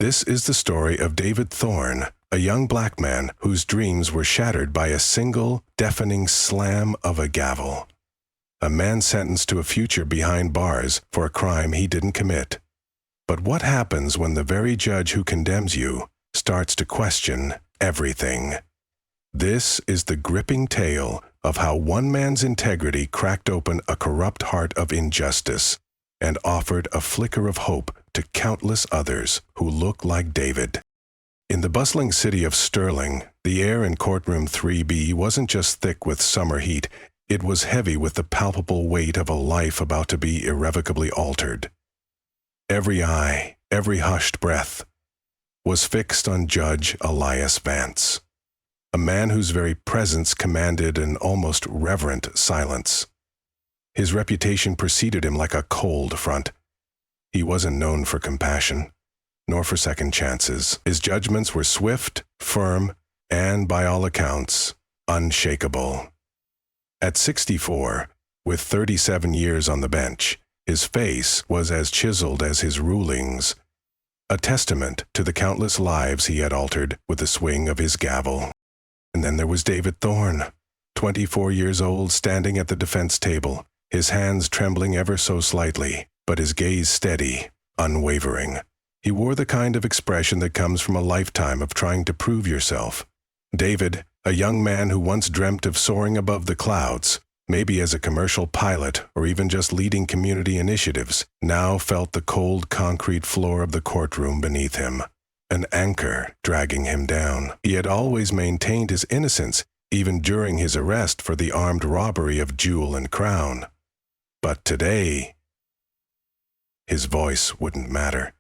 This is the story of David Thorne, a young black man whose dreams were shattered by a single, deafening slam of a gavel. A man sentenced to a future behind bars for a crime he didn't commit. But what happens when the very judge who condemns you starts to question everything? This is the gripping tale of how one man's integrity cracked open a corrupt heart of injustice and offered a flicker of hope to countless others who look like David. In the bustling city of Sterling, the air in courtroom 3B wasn't just thick with summer heat, it was heavy with the palpable weight of a life about to be irrevocably altered. Every eye, every hushed breath, was fixed on Judge Elias Vance, a man whose very presence commanded an almost reverent silence. His reputation preceded him like a cold front. He wasn't known for compassion, nor for second chances. His judgments were swift, firm, and, by all accounts, unshakable. At 64, with 37 years on the bench, his face was as chiseled as his rulings, a testament to the countless lives he had altered with the swing of his gavel. And then there was David Thorne, 24 years old, standing at the defense table, his hands trembling ever so slightly, but his gaze steady, unwavering. He wore the kind of expression that comes from a lifetime of trying to prove yourself. David, a young man who once dreamt of soaring above the clouds, maybe as a commercial pilot or even just leading community initiatives, now felt the cold concrete floor of the courtroom beneath him, an anchor dragging him down. He had always maintained his innocence, even during his arrest for the armed robbery of Jewel and Crown. But today, his voice wouldn't matter.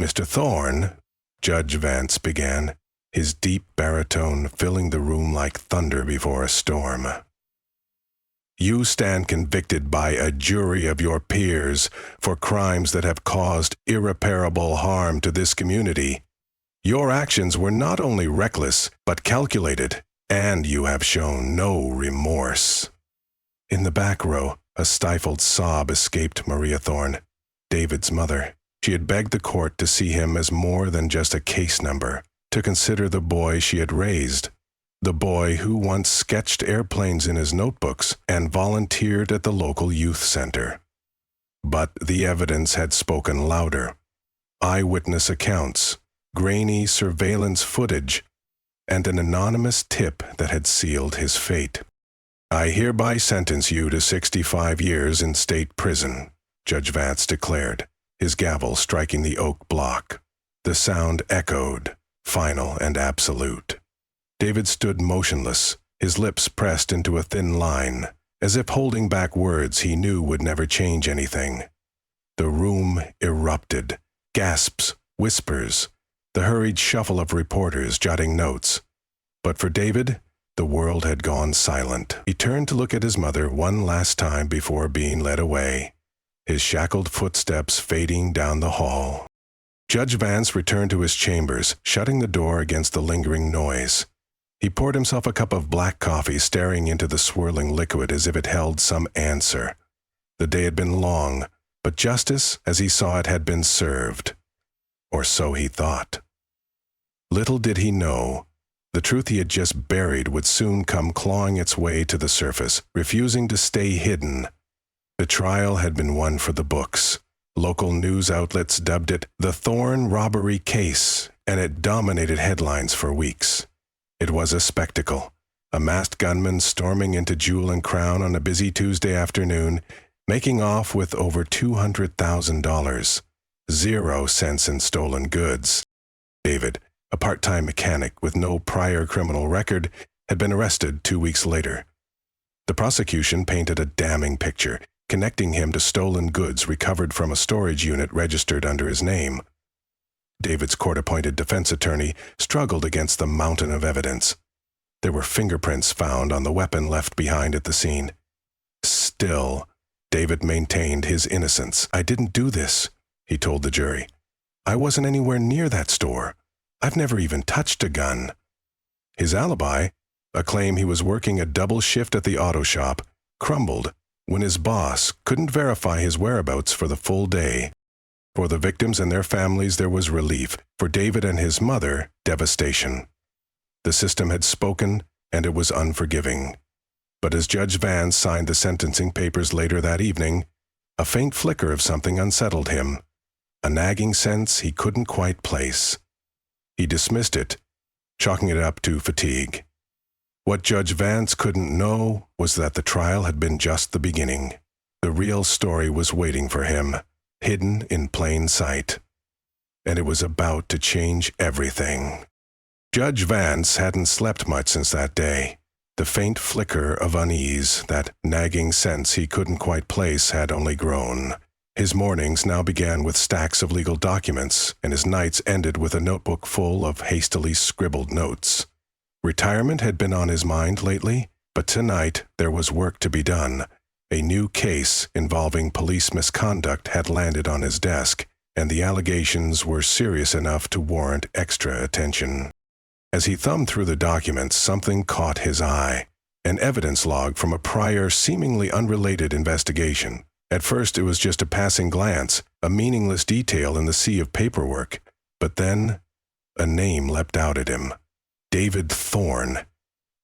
"Mr. Thorne," Judge Vance began, his deep baritone filling the room like thunder before a storm. "You stand convicted by a jury of your peers for crimes that have caused irreparable harm to this community. Your actions were not only reckless, but calculated, and you have shown no remorse." In the back row, a stifled sob escaped Maria Thorne, David's mother. She had begged the court to see him as more than just a case number, to consider the boy she had raised, the boy who once sketched airplanes in his notebooks and volunteered at the local youth center. But the evidence had spoken louder. Eyewitness accounts, grainy surveillance footage, and an anonymous tip that had sealed his fate. "I hereby sentence you to 65 years in state prison," Judge Vance declared, his gavel striking the oak block. The sound echoed, final and absolute. David stood motionless, his lips pressed into a thin line, as if holding back words he knew would never change anything. The room erupted, gasps, whispers, the hurried shuffle of reporters jotting notes. But for David, the world had gone silent. He turned to look at his mother one last time before being led away, his shackled footsteps fading down the hall. Judge Vance returned to his chambers, shutting the door against the lingering noise. He poured himself a cup of black coffee, staring into the swirling liquid as if it held some answer. The day had been long, but justice, as he saw it, had been served. Or so he thought. Little did he know, the truth he had just buried would soon come clawing its way to the surface, refusing to stay hidden. The trial had been one for the books. Local news outlets dubbed it the Thorne robbery case, and it dominated headlines for weeks. It was a spectacle, a masked gunman storming into Jewel and Crown on a busy Tuesday afternoon, making off with over $200,000, 0 cents in stolen goods. David, a part-time mechanic with no prior criminal record, had been arrested 2 weeks later. The prosecution painted a damning picture, connecting him to stolen goods recovered from a storage unit registered under his name. David's court-appointed defense attorney struggled against the mountain of evidence. There were fingerprints found on the weapon left behind at the scene. Still, David maintained his innocence. "I didn't do this," he told the jury. "I wasn't anywhere near that store. I've never even touched a gun." His alibi, a claim he was working a double shift at the auto shop, crumbled when his boss couldn't verify his whereabouts for the full day. For the victims and their families, there was relief. For David and his mother, devastation. The system had spoken, and it was unforgiving. But as Judge Vance signed the sentencing papers later that evening, a faint flicker of something unsettled him, a nagging sense he couldn't quite place. He dismissed it, chalking it up to fatigue. What Judge Vance couldn't know was that the trial had been just the beginning. The real story was waiting for him, hidden in plain sight. And it was about to change everything. Judge Vance hadn't slept much since that day. The faint flicker of unease, that nagging sense he couldn't quite place, had only grown. His mornings now began with stacks of legal documents, and his nights ended with a notebook full of hastily scribbled notes. Retirement had been on his mind lately, but tonight there was work to be done. A new case involving police misconduct had landed on his desk, and the allegations were serious enough to warrant extra attention. As he thumbed through the documents, something caught his eye. An evidence log from a prior, seemingly unrelated investigation. At first, it was just a passing glance, a meaningless detail in the sea of paperwork. But then, a name leapt out at him. David Thorne.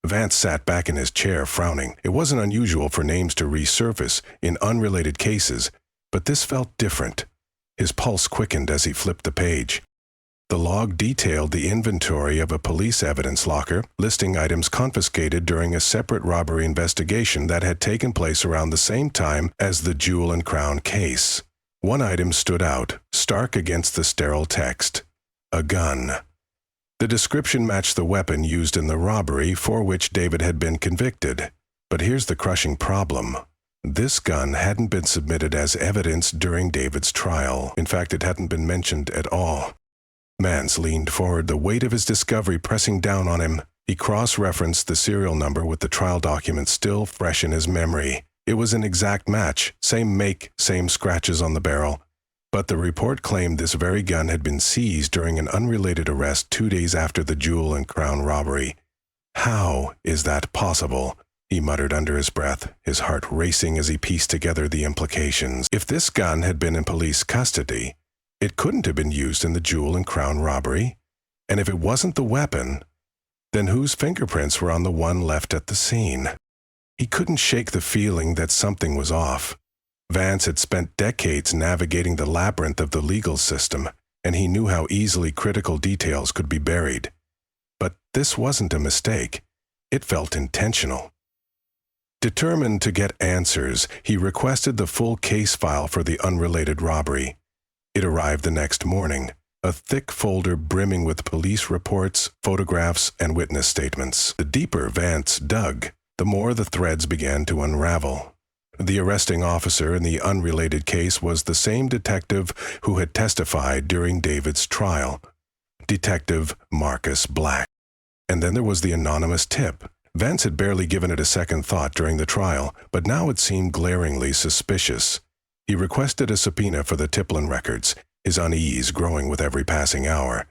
Vance sat back in his chair, frowning. It wasn't unusual for names to resurface in unrelated cases, but this felt different. His pulse quickened as he flipped the page. The log detailed the inventory of a police evidence locker, listing items confiscated during a separate robbery investigation that had taken place around the same time as the Jewel and Crown case. One item stood out, stark against the sterile text: a gun. The description matched the weapon used in the robbery for which David had been convicted. But here's the crushing problem. This gun hadn't been submitted as evidence during David's trial. In fact, it hadn't been mentioned at all. Vance leaned forward, the weight of his discovery pressing down on him. He cross-referenced the serial number with the trial document still fresh in his memory. It was an exact match, same make, same scratches on the barrel. But the report claimed this very gun had been seized during an unrelated arrest 2 days after the Jewel and Crown robbery. How is that possible? He muttered under his breath, his heart racing as he pieced together the implications. If this gun had been in police custody, it couldn't have been used in the Jewel and Crown robbery. And if it wasn't the weapon, then whose fingerprints were on the one left at the scene? He couldn't shake the feeling that something was off. Vance had spent decades navigating the labyrinth of the legal system, and he knew how easily critical details could be buried. But this wasn't a mistake. It felt intentional. Determined to get answers, he requested the full case file for the unrelated robbery. It arrived the next morning, a thick folder brimming with police reports, photographs, and witness statements. The deeper Vance dug, the more the threads began to unravel. The arresting officer in the unrelated case was the same detective who had testified during David's trial, Detective Marcus Black. And then there was the anonymous tip. Vance had barely given it a second thought during the trial, but now it seemed glaringly suspicious. He requested a subpoena for the Tiplin records, his unease growing with every passing hour.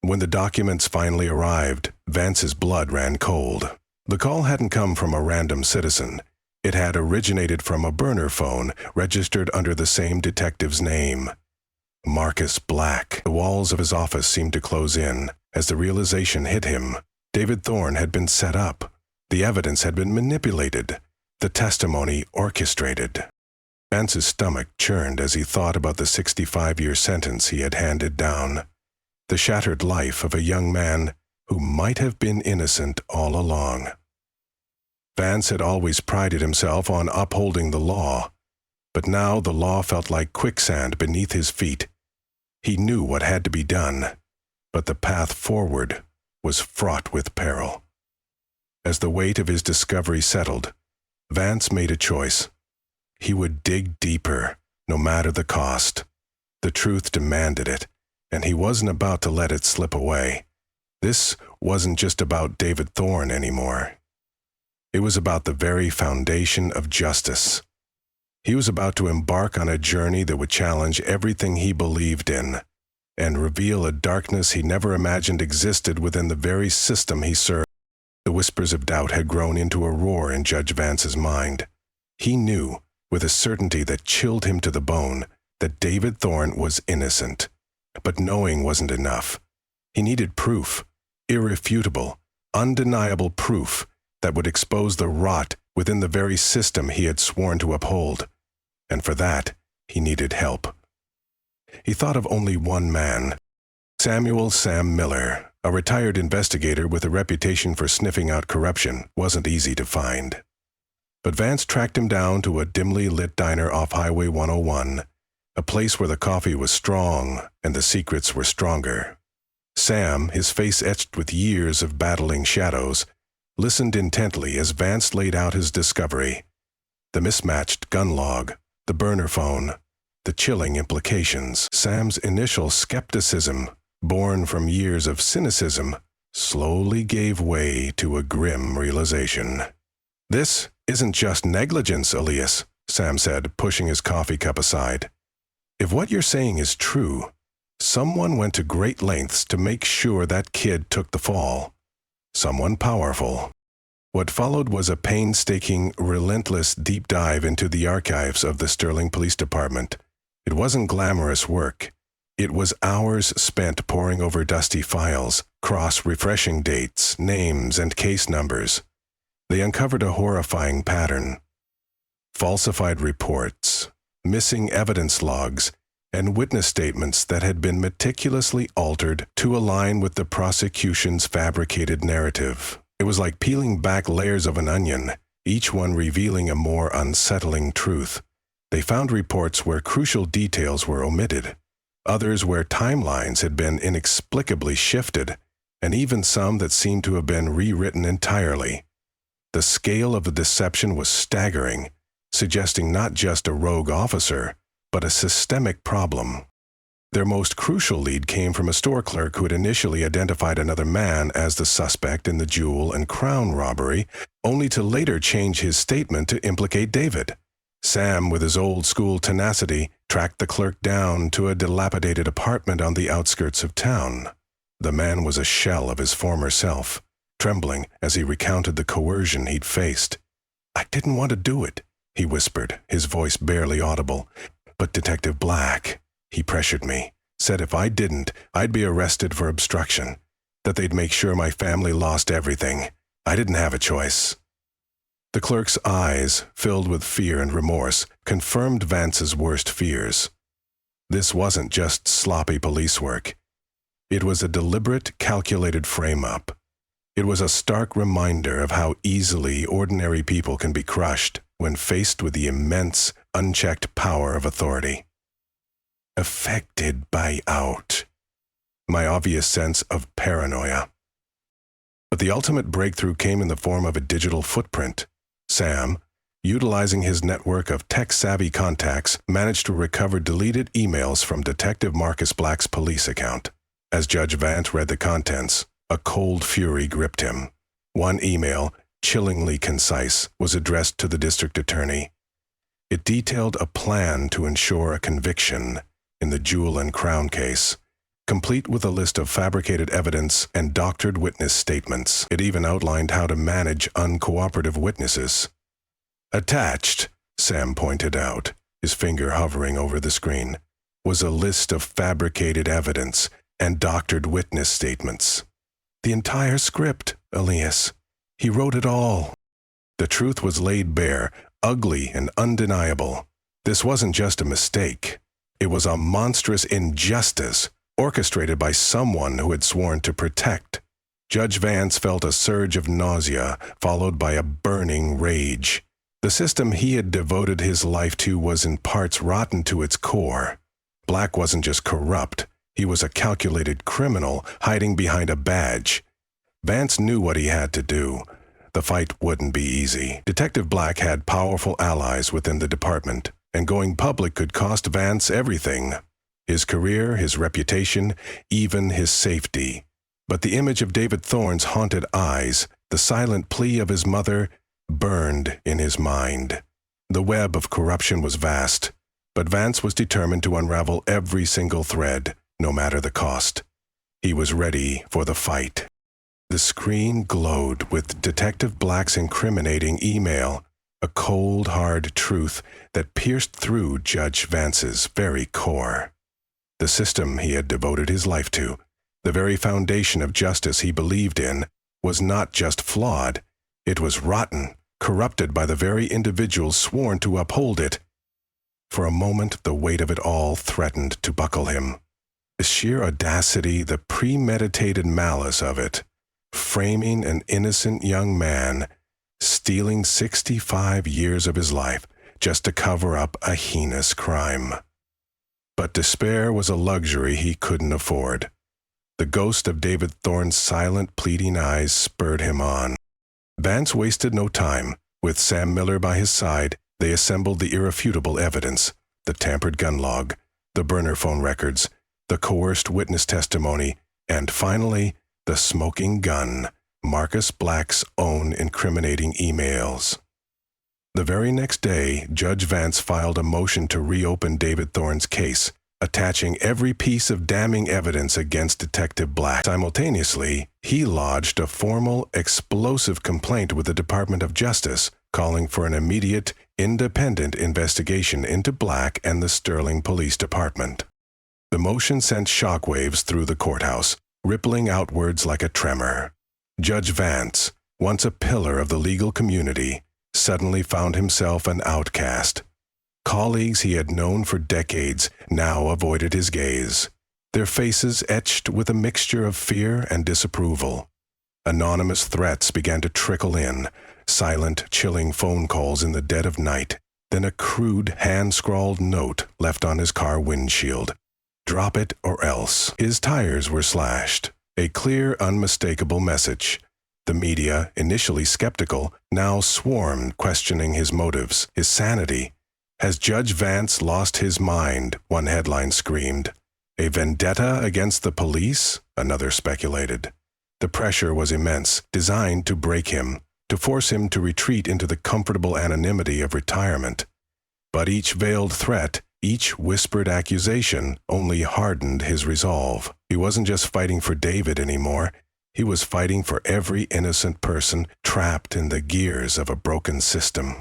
When the documents finally arrived, Vance's blood ran cold. The call hadn't come from a random citizen. It had originated from a burner phone registered under the same detective's name, Marcus Black. The walls of his office seemed to close in as the realization hit him. David Thorne had been set up. The evidence had been manipulated. The testimony orchestrated. Vance's stomach churned as he thought about the 65-year sentence he had handed down. The shattered life of a young man who might have been innocent all along. Vance had always prided himself on upholding the law, but now the law felt like quicksand beneath his feet. He knew what had to be done, but the path forward was fraught with peril. As the weight of his discovery settled, Vance made a choice. He would dig deeper, no matter the cost. The truth demanded it, and he wasn't about to let it slip away. This wasn't just about David Thorne anymore. It was about the very foundation of justice. He was about to embark on a journey that would challenge everything he believed in, and reveal a darkness he never imagined existed within the very system he served. The whispers of doubt had grown into a roar in Judge Vance's mind. He knew, with a certainty that chilled him to the bone, that David Thorne was innocent. But knowing wasn't enough. He needed proof, irrefutable, undeniable proof that would expose the rot within the very system he had sworn to uphold. And for that, he needed help. He thought of only one man, Samuel Sam Miller, a retired investigator with a reputation for sniffing out corruption. Wasn't easy to find. But Vance tracked him down to a dimly lit diner off Highway 101, a place where the coffee was strong and the secrets were stronger. Sam, his face etched with years of battling shadows, listened intently as Vance laid out his discovery. The mismatched gun log, the burner phone, the chilling implications. Sam's initial skepticism, born from years of cynicism, slowly gave way to a grim realization. "This isn't just negligence, Elias," Sam said, pushing his coffee cup aside. "If what you're saying is true, someone went to great lengths to make sure that kid took the fall. Someone powerful." What followed was a painstaking, relentless deep dive into the archives of the Sterling Police Department. It wasn't glamorous work. It was hours spent poring over dusty files, cross-refreshing dates, names, and case numbers. They uncovered a horrifying pattern. Falsified reports, missing evidence logs, and witness statements that had been meticulously altered to align with the prosecution's fabricated narrative. It was like peeling back layers of an onion, each one revealing a more unsettling truth. They found reports where crucial details were omitted, others where timelines had been inexplicably shifted, and even some that seemed to have been rewritten entirely. The scale of the deception was staggering, suggesting not just a rogue officer, but a systemic problem. Their most crucial lead came from a store clerk who had initially identified another man as the suspect in the jewel and crown robbery, only to later change his statement to implicate David. Sam, with his old-school tenacity, tracked the clerk down to a dilapidated apartment on the outskirts of town. The man was a shell of his former self, trembling as he recounted the coercion he'd faced. "I didn't want to do it," he whispered, his voice barely audible. "But Detective Black, he pressured me, said if I didn't, I'd be arrested for obstruction, that they'd make sure my family lost everything. I didn't have a choice." The clerk's eyes, filled with fear and remorse, confirmed Vance's worst fears. This wasn't just sloppy police work. It was a deliberate, calculated frame-up. It was a stark reminder of how easily ordinary people can be crushed when faced with the immense, unchecked power of authority. Affected by out. My obvious sense of paranoia. But the ultimate breakthrough came in the form of a digital footprint. Sam, utilizing his network of tech-savvy contacts, managed to recover deleted emails from Detective Marcus Black's police account. As Judge Vance read the contents, a cold fury gripped him. One email, chillingly concise, was addressed to the district attorney. It detailed a plan to ensure a conviction in the jewel and crown case, complete with a list of fabricated evidence and doctored witness statements. It even outlined how to manage uncooperative witnesses. Attached, Sam pointed out, his finger hovering over the screen, was a list of fabricated evidence and doctored witness statements. The entire script, Elias. He wrote it all. The truth was laid bare, ugly and undeniable. This wasn't just a mistake. It was a monstrous injustice orchestrated by someone who had sworn to protect. Judge Vance felt a surge of nausea, followed by a burning rage. The system he had devoted his life to was in parts rotten to its core. Black wasn't just corrupt. He was a calculated criminal hiding behind a badge. Vance knew what he had to do. The fight wouldn't be easy. Detective Black had powerful allies within the department, and going public could cost Vance everything. His career, his reputation, even his safety. But the image of David Thorne's haunted eyes, the silent plea of his mother, burned in his mind. The web of corruption was vast, but Vance was determined to unravel every single thread, no matter the cost. He was ready for the fight. The screen glowed with Detective Black's incriminating email. a cold, hard truth that pierced through Judge Vance's very core. The system he had devoted his life to, the very foundation of justice he believed in, was not just flawed, it was rotten, corrupted by the very individuals sworn to uphold it. For a moment, the weight of it all threatened to buckle him. The sheer audacity, the premeditated malice of it, framing an innocent young man, stealing 65 years of his life just to cover up a heinous crime. But despair was a luxury he couldn't afford. The ghost of David Thorne's silent, pleading eyes spurred him on. Vance wasted no time. With Sam Miller by his side, they assembled the irrefutable evidence, the tampered gun log, the burner phone records, the coerced witness testimony, and finally, the smoking gun, Marcus Black's own incriminating emails. The very next day, Judge Vance filed a motion to reopen David Thorne's case, attaching every piece of damning evidence against Detective Black. Simultaneously, he lodged a formal, explosive complaint with the Department of Justice, calling for an immediate, independent investigation into Black and the Sterling Police Department. The motion sent shockwaves through the courthouse, rippling outwards like a tremor. Judge Vance, once a pillar of the legal community, suddenly found himself an outcast. Colleagues he had known for decades now avoided his gaze, their faces etched with a mixture of fear and disapproval. Anonymous threats began to trickle in, silent, chilling phone calls in the dead of night, then a crude, hand-scrawled note left on his car windshield. "Drop it or else." His tires were slashed. A clear, unmistakable message. The media, initially skeptical, now swarmed, questioning his motives, his sanity. "Has Judge Vance lost his mind?" one headline screamed. "A vendetta against the police?" another speculated. The pressure was immense, designed to break him, to force him to retreat into the comfortable anonymity of retirement. But each veiled threat, each whispered accusation, only hardened his resolve. He wasn't just fighting for David anymore. He was fighting for every innocent person trapped in the gears of a broken system.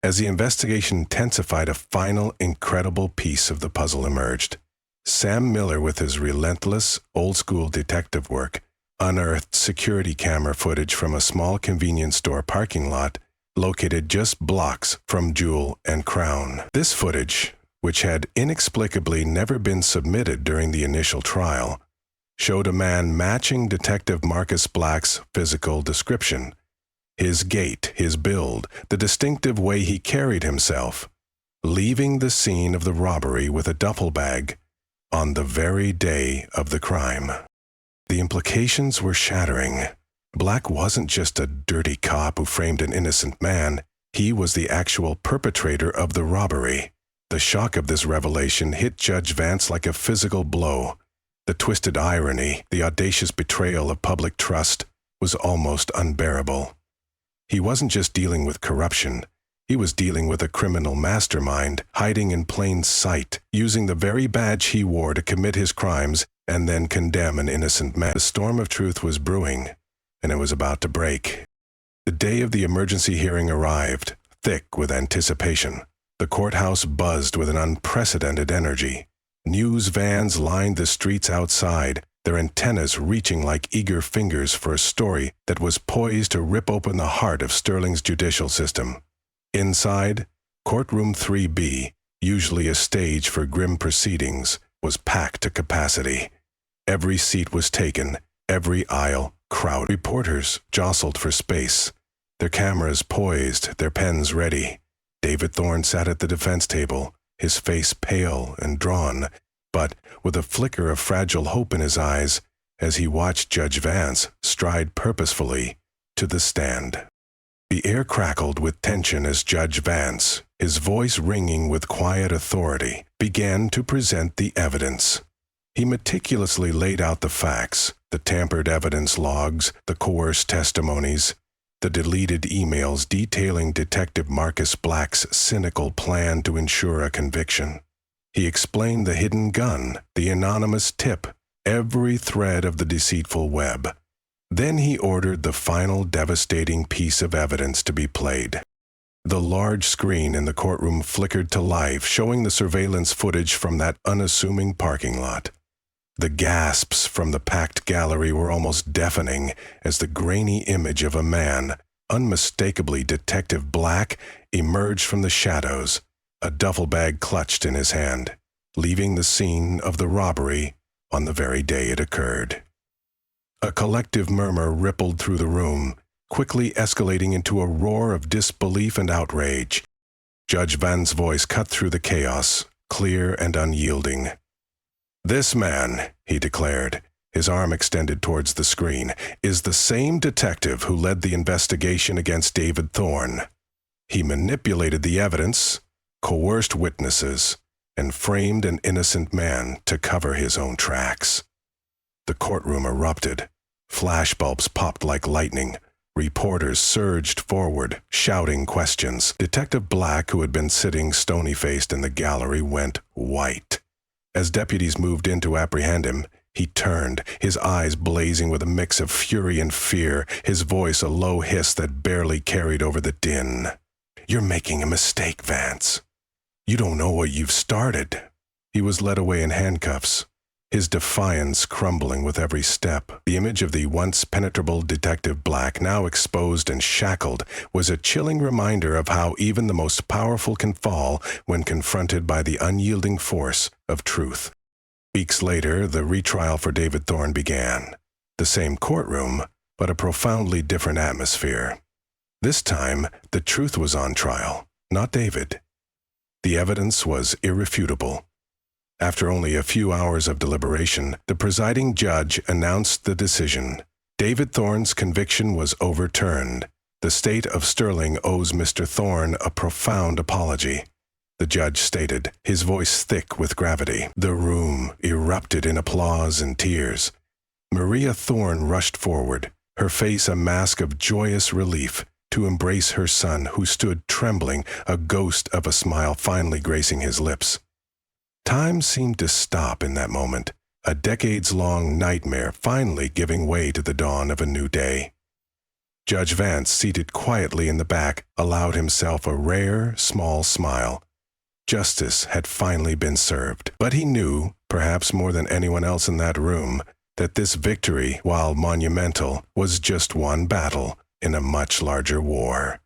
As the investigation intensified, a final, incredible piece of the puzzle emerged. Sam Miller, with his relentless, old-school detective work, unearthed security camera footage from a small convenience store parking lot located just blocks from Jewel and Crown. This footage, which had inexplicably never been submitted during the initial trial, showed a man matching Detective Marcus Black's physical description. His gait, his build, the distinctive way he carried himself, leaving the scene of the robbery with a duffel bag on the very day of the crime. The implications were shattering. Black wasn't just a dirty cop who framed an innocent man. He was the actual perpetrator of the robbery. The shock of this revelation hit Judge Vance like a physical blow. The twisted irony, the audacious betrayal of public trust, was almost unbearable. He wasn't just dealing with corruption. He was dealing with a criminal mastermind, hiding in plain sight, using the very badge he wore to commit his crimes and then condemn an innocent man. The storm of truth was brewing, and it was about to break. The day of the emergency hearing arrived, thick with anticipation. The courthouse buzzed with an unprecedented energy. News vans lined the streets outside, their antennas reaching like eager fingers for a story that was poised to rip open the heart of Sterling's judicial system. Inside, courtroom 3B, usually a stage for grim proceedings, was packed to capacity. Every seat was taken, every aisle crowded. Reporters jostled for space, their cameras poised, their pens ready. David Thorne sat at the defense table, his face pale and drawn, but with a flicker of fragile hope in his eyes as he watched Judge Vance stride purposefully to the stand. The air crackled with tension as Judge Vance, his voice ringing with quiet authority, began to present the evidence. He meticulously laid out the facts, the tampered evidence logs, the coerced testimonies, the deleted emails detailing Detective Marcus Black's cynical plan to ensure a conviction. He explained the hidden gun, the anonymous tip, every thread of the deceitful web. Then he ordered the final devastating piece of evidence to be played. The large screen in the courtroom flickered to life, showing the surveillance footage from that unassuming parking lot. The gasps from the packed gallery were almost deafening as the grainy image of a man, unmistakably Detective Black, emerged from the shadows, a duffel bag clutched in his hand, leaving the scene of the robbery on the very day it occurred. A collective murmur rippled through the room, quickly escalating into a roar of disbelief and outrage. Judge Vance's voice cut through the chaos, clear and unyielding. "This man," he declared, his arm extended towards the screen, "is the same detective who led the investigation against David Thorne. He manipulated the evidence, coerced witnesses, and framed an innocent man to cover his own tracks." The courtroom erupted. Flashbulbs popped like lightning. Reporters surged forward, shouting questions. Detective Black, who had been sitting stony-faced in the gallery, went white. As deputies moved in to apprehend him, he turned, his eyes blazing with a mix of fury and fear, his voice a low hiss that barely carried over the din. "You're making a mistake, Vance. You don't know what you've started." He was led away in handcuffs, his defiance crumbling with every step. The image of the once penetrable Detective Black, now exposed and shackled, was a chilling reminder of how even the most powerful can fall when confronted by the unyielding force of truth. Weeks later, the retrial for David Thorne began. The same courtroom, but a profoundly different atmosphere. This time, the truth was on trial, not David. The evidence was irrefutable. After only a few hours of deliberation, the presiding judge announced the decision. David Thorne's conviction was overturned. The state of Sterling owes Mr. Thorne a profound apology, the judge stated, his voice thick with gravity. The room erupted in applause and tears. Maria Thorne rushed forward, her face a mask of joyous relief, to embrace her son, who stood trembling, a ghost of a smile finally gracing his lips. Time seemed to stop in that moment, a decades-long nightmare finally giving way to the dawn of a new day. Judge Vance, seated quietly in the back, allowed himself a rare, small smile. Justice had finally been served, but he knew, perhaps more than anyone else in that room, that this victory, while monumental, was just one battle in a much larger war.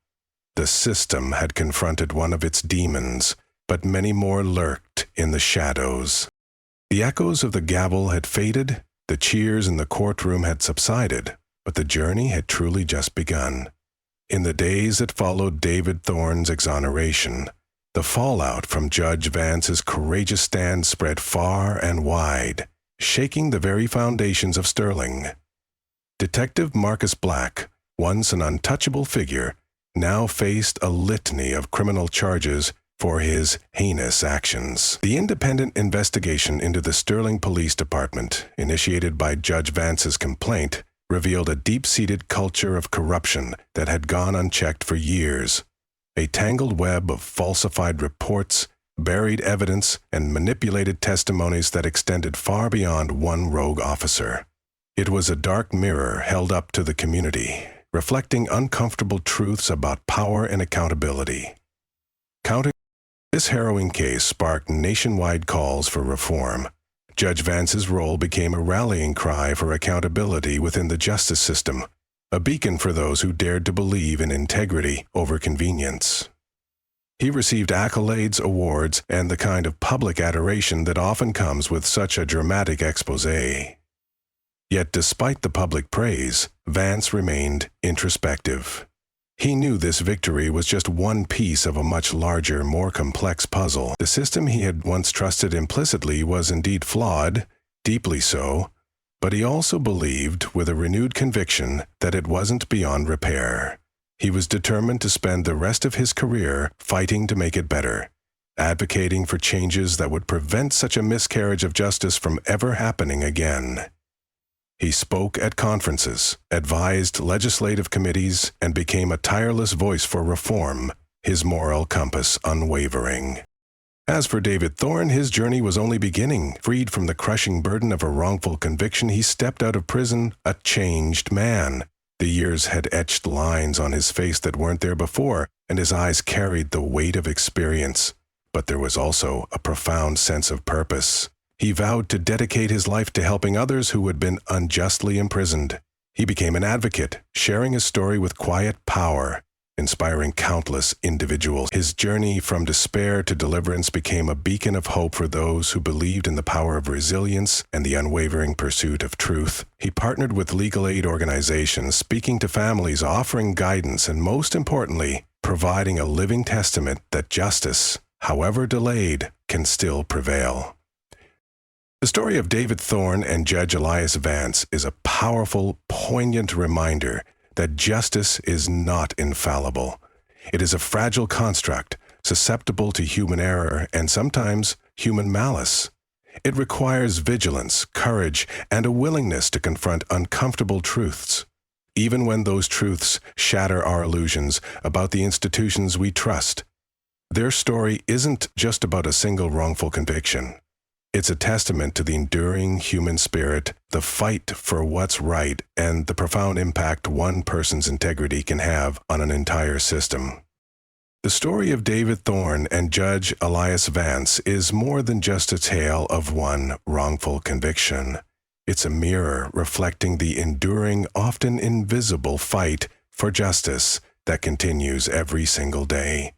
The system had confronted one of its demons, but many more lurked in the shadows. The echoes of the gavel had faded, the cheers in the courtroom had subsided, but the journey had truly just begun. In the days that followed David Thorne's exoneration, the fallout from Judge Vance's courageous stand spread far and wide, shaking the very foundations of Sterling. Detective Marcus Black, once an untouchable figure, now faced a litany of criminal charges for his heinous actions. The independent investigation into the Sterling Police Department, initiated by Judge Vance's complaint, revealed a deep-seated culture of corruption that had gone unchecked for years. A tangled web of falsified reports, buried evidence, and manipulated testimonies that extended far beyond one rogue officer. It was a dark mirror held up to the community, reflecting uncomfortable truths about power and accountability. This harrowing case sparked nationwide calls for reform. Judge Vance's role became a rallying cry for accountability within the justice system, a beacon for those who dared to believe in integrity over convenience. He received accolades, awards, and the kind of public adoration that often comes with such a dramatic exposé. Yet despite the public praise, Vance remained introspective. He knew this victory was just one piece of a much larger, more complex puzzle. The system he had once trusted implicitly was indeed flawed, deeply so, but he also believed, with a renewed conviction, that it wasn't beyond repair. He was determined to spend the rest of his career fighting to make it better, advocating for changes that would prevent such a miscarriage of justice from ever happening again. He spoke at conferences, advised legislative committees, and became a tireless voice for reform, his moral compass unwavering. As for David Thorne, his journey was only beginning. Freed from the crushing burden of a wrongful conviction, he stepped out of prison a changed man. The years had etched lines on his face that weren't there before, and his eyes carried the weight of experience. But there was also a profound sense of purpose. He vowed to dedicate his life to helping others who had been unjustly imprisoned. He became an advocate, sharing his story with quiet power, inspiring countless individuals. His journey from despair to deliverance became a beacon of hope for those who believed in the power of resilience and the unwavering pursuit of truth. He partnered with legal aid organizations, speaking to families, offering guidance, and most importantly, providing a living testament that justice, however delayed, can still prevail. The story of David Thorne and Judge Elias Vance is a powerful, poignant reminder that justice is not infallible. It is a fragile construct, susceptible to human error and sometimes human malice. It requires vigilance, courage, and a willingness to confront uncomfortable truths, even when those truths shatter our illusions about the institutions we trust. Their story isn't just about a single wrongful conviction. It's a testament to the enduring human spirit, the fight for what's right, and the profound impact one person's integrity can have on an entire system. The story of David Thorne and Judge Elias Vance is more than just a tale of one wrongful conviction. It's a mirror reflecting the enduring, often invisible fight for justice that continues every single day.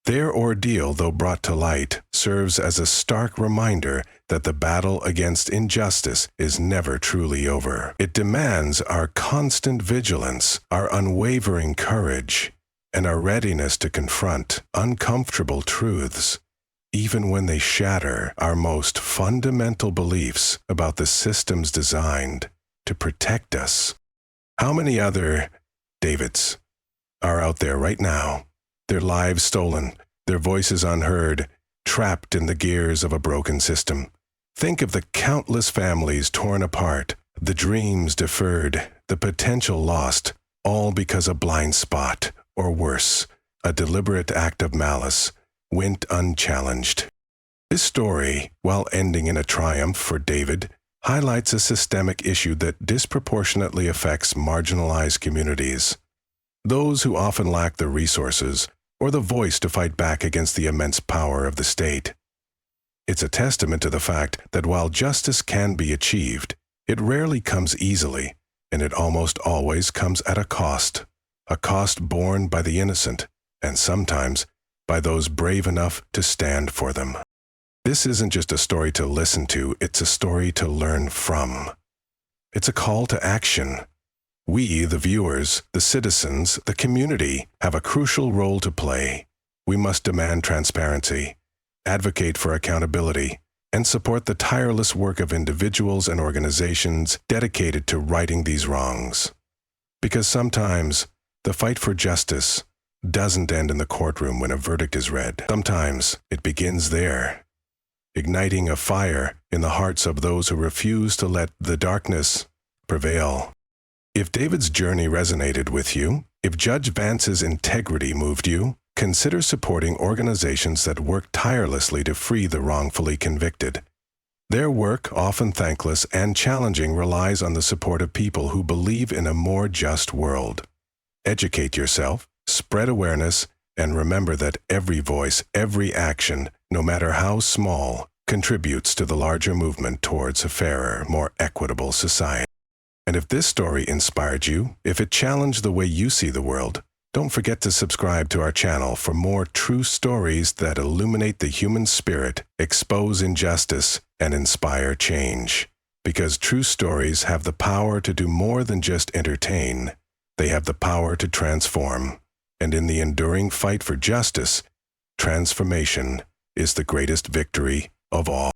Their ordeal, though brought to light, serves as a stark reminder that the battle against injustice is never truly over. It demands our constant vigilance, our unwavering courage, and our readiness to confront uncomfortable truths, even when they shatter our most fundamental beliefs about the systems designed to protect us. How many other Davids are out there right now? Their lives stolen, their voices unheard, trapped in the gears of a broken system. Think of the countless families torn apart, the dreams deferred, the potential lost, all because a blind spot, or worse, a deliberate act of malice, went unchallenged. This story, while ending in a triumph for David, highlights a systemic issue that disproportionately affects marginalized communities. Those who often lack the resources or the voice to fight back against the immense power of the state. It's a testament to the fact that while justice can be achieved, it rarely comes easily, and it almost always comes at a cost borne by the innocent, and sometimes by those brave enough to stand for them. This isn't just a story to listen to, it's a story to learn from. It's a call to action. We, the viewers, the citizens, the community, have a crucial role to play. We must demand transparency, advocate for accountability, and support the tireless work of individuals and organizations dedicated to righting these wrongs. Because sometimes, the fight for justice doesn't end in the courtroom when a verdict is read. Sometimes, it begins there, igniting a fire in the hearts of those who refuse to let the darkness prevail. If David's journey resonated with you, if Judge Vance's integrity moved you, consider supporting organizations that work tirelessly to free the wrongfully convicted. Their work, often thankless and challenging, relies on the support of people who believe in a more just world. Educate yourself, spread awareness, and remember that every voice, every action, no matter how small, contributes to the larger movement towards a fairer, more equitable society. And if this story inspired you, if it challenged the way you see the world, don't forget to subscribe to our channel for more true stories that illuminate the human spirit, expose injustice, and inspire change. Because true stories have the power to do more than just entertain. They have the power to transform. And in the enduring fight for justice, transformation is the greatest victory of all.